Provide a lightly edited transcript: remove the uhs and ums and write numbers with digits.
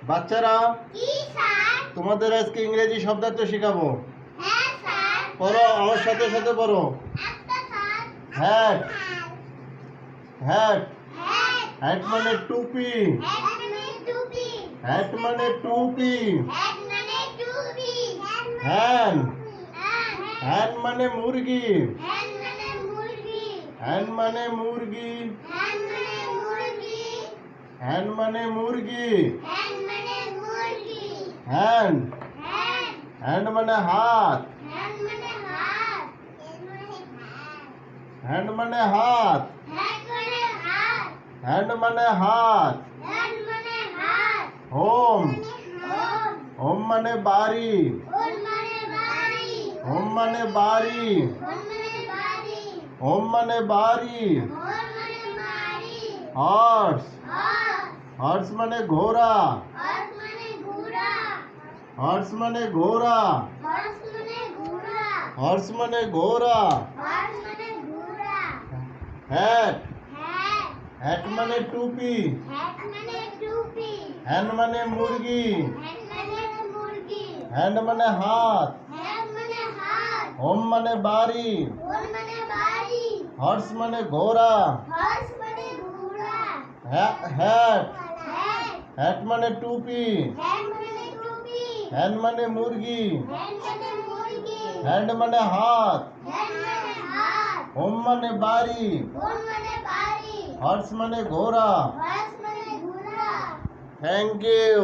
বাচ্চারা তোমাদের আজকে ইংরেজি শব্দার্থ শেখাবো। পড়ো, আমার সাথে সাথে পড়ো। হ্যাট, হ্যাট, হ্যাট মানে টুপি। হ্যাট মানে টুপি। হ্যান, হ্যান মানে মুরগি। হ্যান মানে মুরগি। হ্যান মানে মুরগি। হ্যান্ড, হ্যান্ড মানে হাত। হ্যান্ড মানে হাত। হ্যান্ড মানে হাত। হোম, হোম মানে বাড়ি। হোম মানে বাড়ি। হোম মানে বাড়ি। হর্স, হর্স মানে ঘোড়া। হর্স মানে ঘোড়া। হর্স মানে ঘোড়া। হ্যাট, হ্যাট মানে টুপি। হ্যান মানে মুরগি। হ্যান্ড মানে হাত। হোম মানে বাড়ি। হর্স মানে ঘোড়া। হ্যাট, হ্যাট মানে টুপি। হ্যান মানে মুরগি। হ্যান্ড মানে হাত। হোম মানে বাড়ি। হর্স মানে ঘোড়া। Thank you.